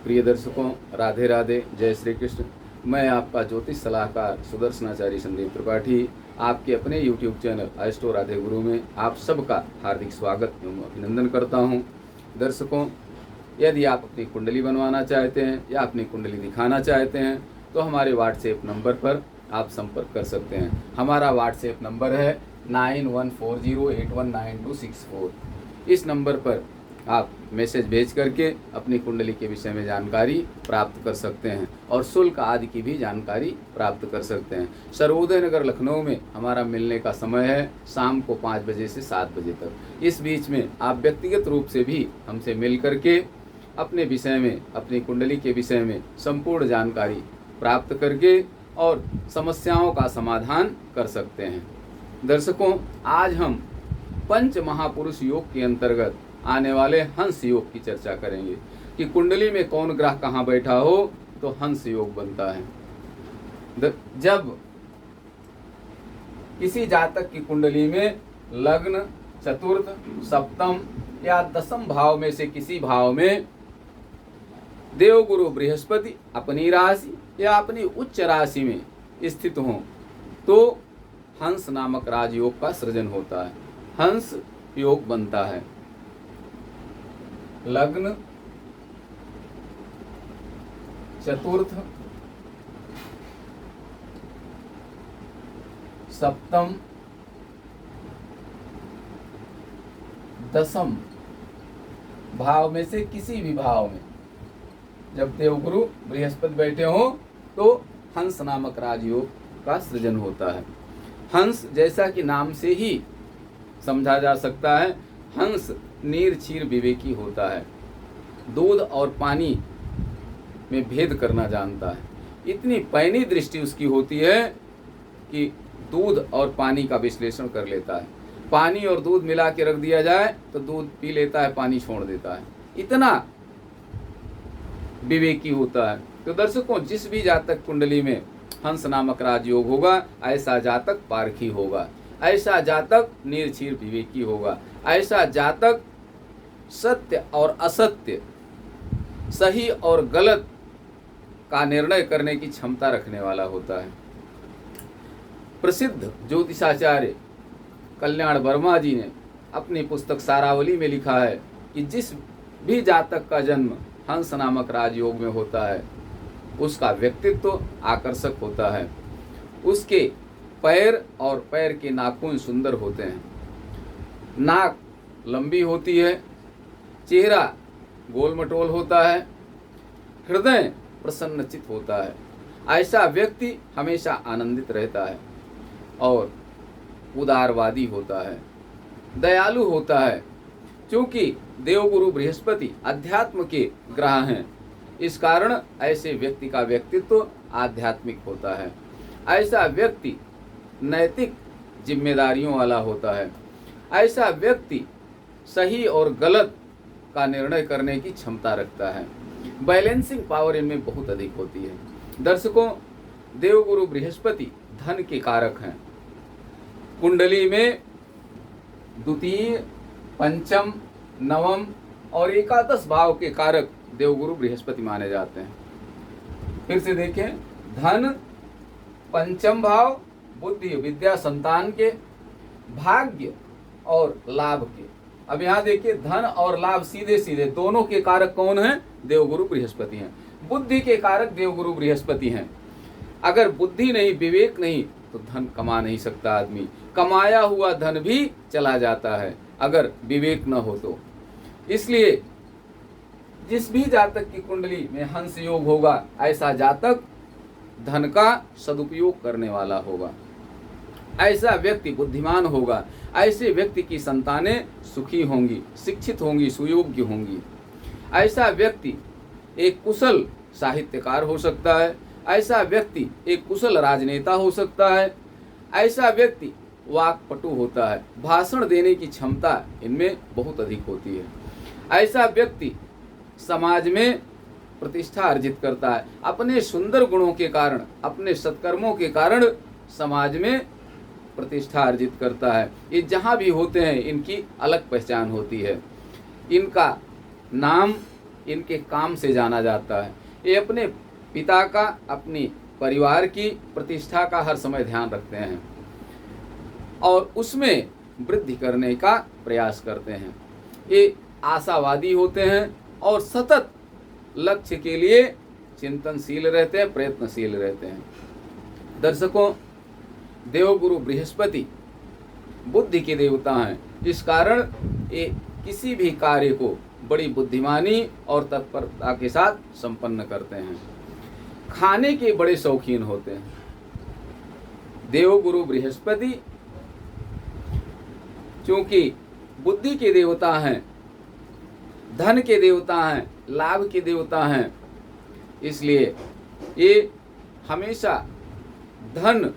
प्रिय दर्शकों, राधे राधे, जय श्री कृष्ण। मैं आपका ज्योतिष सलाहकार सुदर्शनाचार्य संदीप त्रिपाठी आपके अपने YouTube चैनल अष्टो राधे गुरु में आप सबका हार्दिक स्वागत एवं अभिनंदन करता हूं। दर्शकों, यदि आप अपनी कुंडली बनवाना चाहते हैं या अपनी कुंडली दिखाना चाहते हैं तो हमारे व्हाट्सएप नंबर पर आप संपर्क कर सकते हैं। हमारा व्हाट्सएप नंबर है 9140819264। इस नंबर पर आप मैसेज भेज करके अपनी कुंडली के विषय में जानकारी प्राप्त कर सकते हैं और शुल्क आदि की भी जानकारी प्राप्त कर सकते हैं। सर्वोदय नगर लखनऊ में हमारा मिलने का समय है शाम को 5 बजे से 7 बजे तक। इस बीच में आप व्यक्तिगत रूप से भी हमसे मिल करके अपने विषय में, अपनी कुंडली के विषय में संपूर्ण जानकारी प्राप्त करके और समस्याओं का समाधान कर सकते हैं। दर्शकों, आज हम पंच महापुरुष योग के अंतर्गत आने वाले हंस योग की चर्चा करेंगे कि कुंडली में कौन ग्रह कहाँ बैठा हो तो हंस योग बनता है। जब किसी जातक की कुंडली में लग्न, चतुर्थ, सप्तम या दसम भाव में से किसी भाव में देवगुरु बृहस्पति अपनी राशि या अपनी उच्च राशि में स्थित हो तो हंस नामक राजयोग का सृजन होता है, हंस योग बनता है। लग्न, चतुर्थ, सप्तम, दसम भाव में से किसी भी भाव में जब देवगुरु बृहस्पति बैठे हो तो हंस नामक राजयोग का सृजन होता है। हंस जैसा कि नाम से ही समझा जा सकता है, हंस नीर क्षीर विवेकी होता है, दूध और पानी में भेद करना जानता है। इतनी पैनी दृष्टि उसकी होती है कि दूध और पानी का विश्लेषण कर लेता है। पानी और दूध मिला के रख दिया जाए तो दूध पी लेता है, पानी छोड़ देता है, इतना विवेकी होता है। तो दर्शकों, जिस भी जातक कुंडली में हंस नामक राजयोग होगा ऐसा जातक पारखी होगा, ऐसा जातक निर्क्षीर विवेकी होगा, ऐसा जातक सत्य और असत्य, सही और गलत का निर्णय करने की क्षमता रखने वाला होता है। प्रसिद्ध ज्योतिषाचार्य कल्याण वर्मा जी ने अपनी पुस्तक सारावली में लिखा है कि जिस भी जातक का जन्म हंस नामक राजयोग में होता है उसका व्यक्तित्व आकर्षक होता है, उसके पैर और पैर के नाखून सुंदर होते हैं, नाक लंबी होती है, चेहरा गोल मटोल होता है, हृदय प्रसन्नचित होता है। ऐसा व्यक्ति हमेशा आनंदित रहता है और उदारवादी होता है, दयालु होता है। क्योंकि देवगुरु बृहस्पति अध्यात्म के ग्रह हैं, इस कारण ऐसे व्यक्ति का व्यक्तित्व आध्यात्मिक होता है। ऐसा व्यक्ति नैतिक जिम्मेदारियों वाला होता है। ऐसा व्यक्ति सही और गलत का निर्णय करने की क्षमता रखता है। बैलेंसिंग पावर इनमें बहुत अधिक होती है। दर्शकों, देवगुरु बृहस्पति धन के कारक हैं। कुंडली में द्वितीय, पंचम, नवम और एकादश भाव के कारक देवगुरु बृहस्पति माने जाते हैं। फिर से देखें, धन पंचम भाव, बुद्धि विद्या संतान के, भाग्य और लाभ के। अब यहाँ देखिए, धन और लाभ सीधे सीधे दोनों के कारक कौन हैं? देवगुरु बृहस्पति हैं। बुद्धि के कारक देवगुरु बृहस्पति हैं। अगर बुद्धि नहीं, विवेक नहीं तो धन कमा नहीं सकता आदमी। कमाया हुआ धन भी चला जाता है अगर विवेक न हो तो। इसलिए जिस भी जातक की कुंडली में हंस योग होगा ऐसा जातक धन का सदुपयोग करने वाला होगा, ऐसा व्यक्ति बुद्धिमान होगा, ऐसे व्यक्ति की संतानें सुखी होंगी, शिक्षित होंगी, सुयोग्य होंगी। ऐसा व्यक्ति एक कुशल साहित्यकार हो सकता है, ऐसा व्यक्ति एक कुशल राजनेता हो सकता है, ऐसा व्यक्ति वाक्पटु होता है, भाषण देने की क्षमता इनमें बहुत अधिक होती है। ऐसा व्यक्ति समाज में प्रतिष्ठा अर्जित करता है, अपने सुंदर गुणों के कारण, अपने सत्कर्मों के कारण समाज में प्रतिष्ठा अर्जित करता है। ये जहाँ भी होते हैं इनकी अलग पहचान होती है। इनका नाम इनके काम से जाना जाता है। ये अपने पिता का, अपनी परिवार की प्रतिष्ठा का हर समय ध्यान रखते हैं और उसमें वृद्धि करने का प्रयास करते हैं। ये आशावादी होते हैं और सतत लक्ष्य के लिए चिंतनशील रहते हैं, प्रयत्नशील रहते हैं। दर्शकों, देवगुरु बृहस्पति बुद्धि के देवता हैं। इस कारण ये किसी भी कार्य को बड़ी बुद्धिमानी और तत्परता के साथ संपन्न करते हैं। खाने के बड़े शौकीन होते हैं। देवगुरु बृहस्पति क्योंकि बुद्धि के देवता हैं, धन के देवता हैं, लाभ के देवता हैं, इसलिए ये हमेशा धन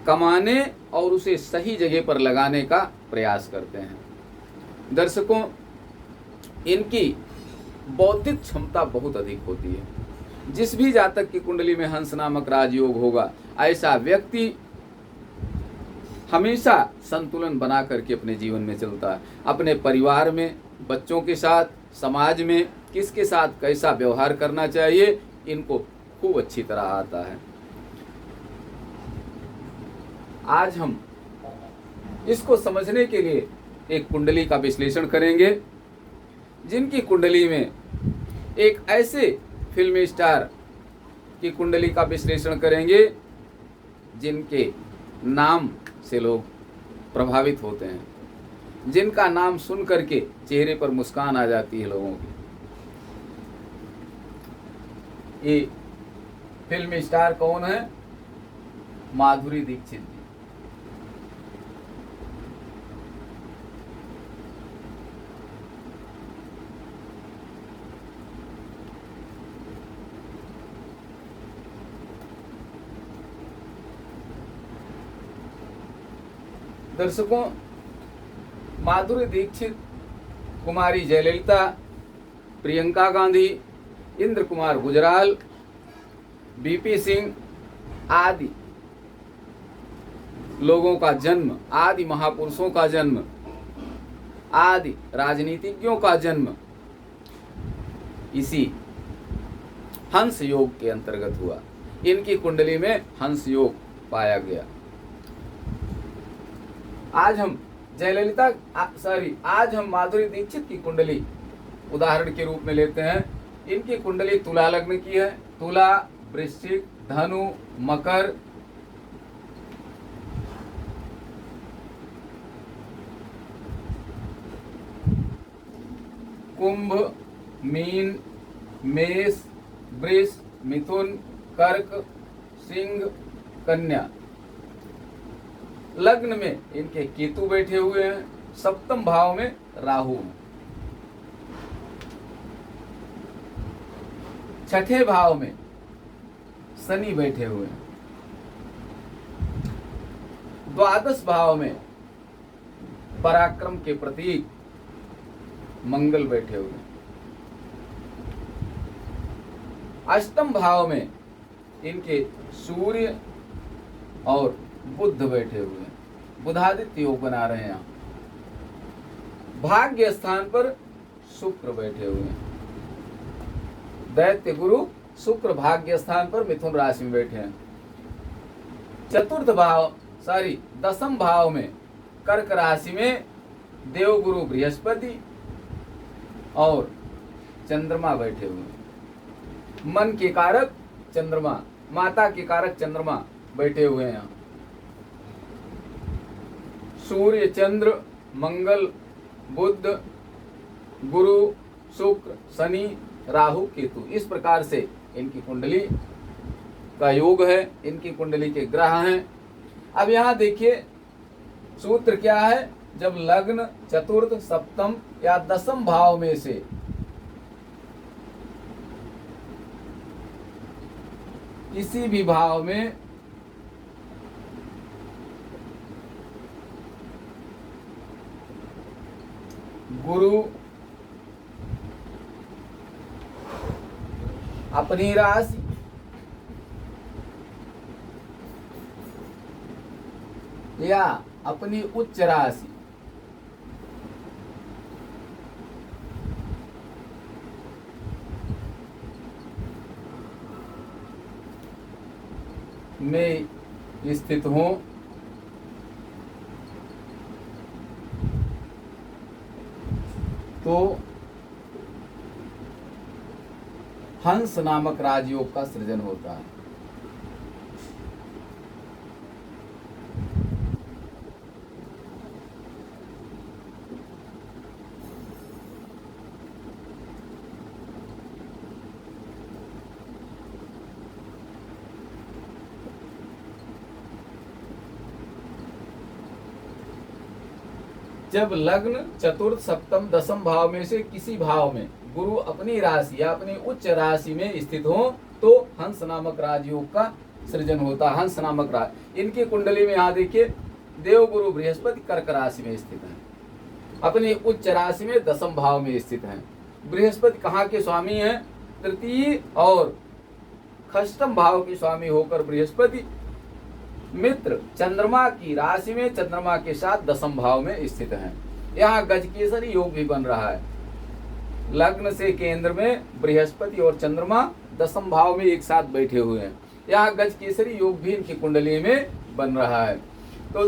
कमाने और उसे सही जगह पर लगाने का प्रयास करते हैं। दर्शकों, इनकी बौद्धिक क्षमता बहुत अधिक होती है। जिस भी जातक की कुंडली में हंस नामक राजयोग होगा, ऐसा व्यक्ति हमेशा संतुलन बना करके अपने जीवन में चलता है। अपने परिवार में, बच्चों के साथ, समाज में किसके साथ कैसा व्यवहार करना चाहिए, इनको खूब अच्छी तरह आता है। आज हम इसको समझने के लिए एक कुंडली का विश्लेषण करेंगे। जिनकी कुंडली में एक ऐसे फिल्मी स्टार की कुंडली का विश्लेषण करेंगे जिनके नाम से लोग प्रभावित होते हैं, जिनका नाम सुन करके चेहरे पर मुस्कान आ जाती है लोगों की। ये फिल्मी स्टार कौन है? माधुरी दीक्षित जी। दर्शकों, माधुरी दीक्षित, कुमारी जयललिता, प्रियंका गांधी, इंद्र कुमार गुजराल, बीपी सिंह आदि लोगों का जन्म, आदि महापुरुषों का जन्म, आदि राजनीतिज्ञों का जन्म इसी हंस योग के अंतर्गत हुआ। इनकी कुंडली में हंस योग पाया गया। आज हम आज हम माधुरी दीक्षित की कुंडली उदाहरण के रूप में लेते हैं। इनकी कुंडली तुला लग्न की है। तुला, वृश्चिक, धनु, मकर, कुंभ, मीन, मेष, वृष, मिथुन, कर्क, सिंह, कन्या। लग्न में इनके केतु बैठे हुए हैं। सप्तम भाव में राहु, छठे भाव में शनि बैठे हुए हैं। द्वादश भाव में पराक्रम के प्रतीक मंगल बैठे हुए हैं। अष्टम भाव में इनके सूर्य और बुध बैठे हुए हैं। बुधादित्य योग बना रहे हैं। यहाँ भाग्य स्थान पर शुक्र बैठे हुए हैं। दैत्य गुरु शुक्र भाग्य स्थान पर मिथुन राशि में बैठे हैं। दसम भाव में कर्क राशि में देवगुरु बृहस्पति और चंद्रमा बैठे हुए हैं। मन के कारक चंद्रमा, माता के कारक चंद्रमा बैठे हुए हैं। यहाँ सूर्य, चंद्र, मंगल, बुध, गुरु, शुक्र, शनि, राहु, केतु, इस प्रकार से इनकी कुंडली का योग है। इनकी कुंडली के ग्रह हैं। अब यहाँ देखिए सूत्र क्या है। जब लग्न चतुर्थ, सप्तम या दसम भाव में से किसी भी भाव में गुरु अपनी राशि या अपनी उच्च राशि में स्थित हों तो हंस नामक राजयोग का सृजन होता है। जब लग्न चतुर्थ सप्तम दसम भाव में से किसी भाव में गुरु अपनी राशि या अपनी उच्च राशि में स्थित हो तो हंस नामक राजयोग का सृजन होता है। हंस नामक राज, इनकी कुंडली में यहाँ देखिए देव गुरु बृहस्पति कर्क राशि में स्थित है, अपनी उच्च राशि में दसम भाव में स्थित है। बृहस्पति कहाँ के स्वामी हैं? तृतीय और षष्ठम भाव के स्वामी होकर बृहस्पति मित्र चंद्रमा की राशि में चंद्रमा के साथ दसम भाव में स्थित है। यहाँ गजकेसरी योग भी बन रहा है। लग्न से केंद्र में बृहस्पति और चंद्रमा दसम भाव में एक साथ बैठे हुए हैं। यहाँ गजकेसरी योग भी इनकी कुंडली में बन रहा है। तो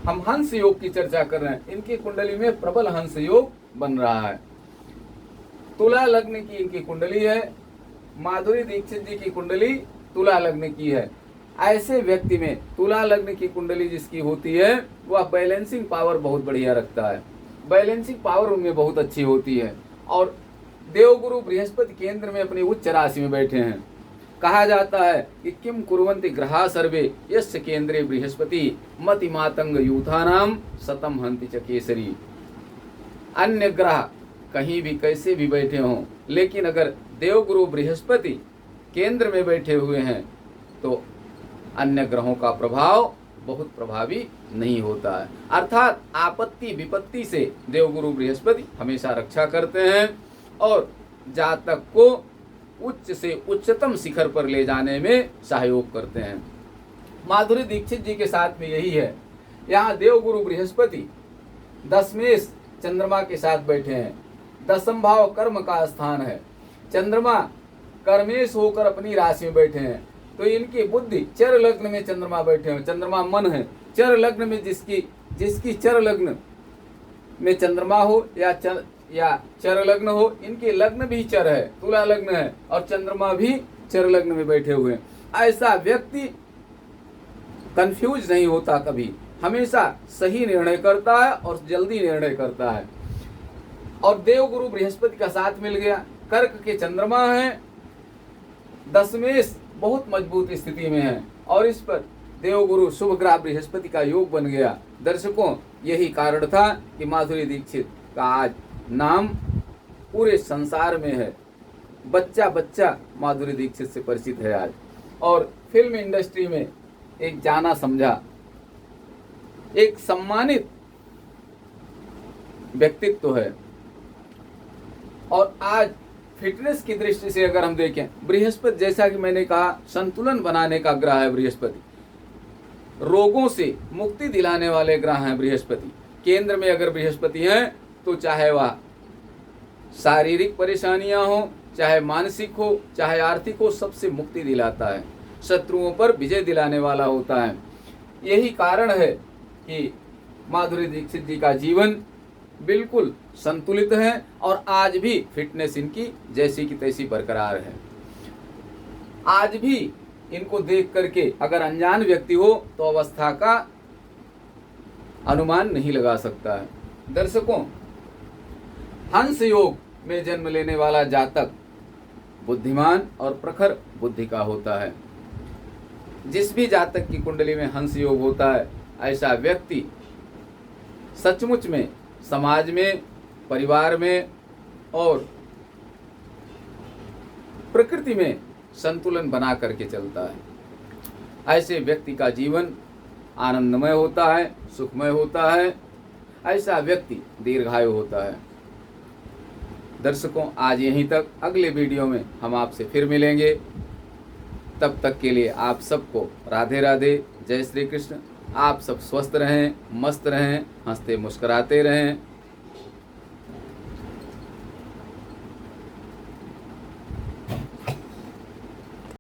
हम हंस योग की चर्चा कर रहे हैं। इनकी कुंडली में प्रबल हंस योग बन रहा है। तुला लग्न की इनकी कुंडली है। माधुरी दीक्षित जी की कुंडली तुला लग्न की है। ऐसे व्यक्ति में तुला लग्न की कुंडली जिसकी होती है वह बैलेंसिंग पावर बहुत बढ़िया रखता है। बैलेंसिंग पावर उनमें बहुत अच्छी होती है। और देवगुरु बृहस्पति केंद्र में अपनी उच्च राशि में बैठे हैं। कहा जाता है कि किम कुर्वन्ति ग्रहा सर्वे यस्य केंद्रे बृहस्पति मति मातंग यूथानाम सतम हंति च केसरी। अन्य ग्रह कहीं भी कैसे भी बैठे हों, लेकिन अगर देवगुरु बृहस्पति केंद्र में बैठे हुए हैं तो अन्य ग्रहों का प्रभाव बहुत प्रभावी नहीं होता है। अर्थात आपत्ति विपत्ति से देवगुरु बृहस्पति हमेशा रक्षा करते हैं और जातक को उच्च से उच्चतम शिखर पर ले जाने में सहयोग करते हैं। माधुरी दीक्षित जी के साथ में यही है। यहाँ देवगुरु बृहस्पति दशमेश चंद्रमा के साथ बैठे हैं। दसम भाव कर्म का स्थान है। चंद्रमा कर्मेश होकर अपनी राशि में बैठे हैं। तो इनकी बुद्धि चर लग्न में चंद्रमा बैठे हैं। चंद्रमा मन है। चर लग्न में जिसकी चर लग्न में चंद्रमा हो या चर लग्न हो, इनके लग्न भी चर है, तुला लग्न है और चंद्रमा भी चर लग्न में बैठे हुए हैं। ऐसा व्यक्ति कंफ्यूज नहीं होता कभी, हमेशा सही निर्णय करता है और जल्दी निर्णय करता है। और देवगुरु बृहस्पति का साथ मिल गया। कर्क के चंद्रमा है। दशमेश बहुत मजबूत स्थिति में है और इस पर देवगुरु शुभ ग्रह बृहस्पति का योग बन गया। दर्शकों, यही कारण था कि माधुरी दीक्षित का आज नाम पूरे संसार में है। बच्चा बच्चा माधुरी दीक्षित से परिचित है आज। और फिल्म इंडस्ट्री में एक जाना समझा, एक सम्मानित व्यक्तित्व है। और आज फिटनेस की दृष्टि से अगर हम देखें, बृहस्पति जैसा कि मैंने कहा संतुलन बनाने का ग्रह है बृहस्पति। रोगों से मुक्ति दिलाने वाले ग्रह हैं बृहस्पति। केंद्र में अगर बृहस्पति हैं तो चाहे वह शारीरिक परेशानियां हो, चाहे मानसिक हो, चाहे आर्थिक हो, सबसे मुक्ति दिलाता है। शत्रुओं पर विजय दिलाने वाला होता है। यही कारण है कि माधुरी दीक्षित जी का जीवन बिल्कुल संतुलित है और आज भी फिटनेस इनकी जैसी की तैसी बरकरार है। आज भी इनको देख करके अगर अनजान व्यक्ति हो तो अवस्था का अनुमान नहीं लगा सकता है। दर्शकों, हंस योग में जन्म लेने वाला जातक बुद्धिमान और प्रखर बुद्धि का होता है। जिस भी जातक की कुंडली में हंस योग होता है, ऐसा व्यक्ति सचमुच में समाज में, परिवार में और प्रकृति में संतुलन बना करके चलता है। ऐसे व्यक्ति का जीवन आनंदमय होता है, सुखमय होता है। ऐसा व्यक्ति दीर्घायु होता है। दर्शकों, आज यहीं तक। अगले वीडियो में हम आपसे फिर मिलेंगे। तब तक के लिए आप सबको राधे राधे, जय श्री कृष्ण। आप सब स्वस्थ रहें, मस्त रहें, हंसते मुस्कुराते रहें।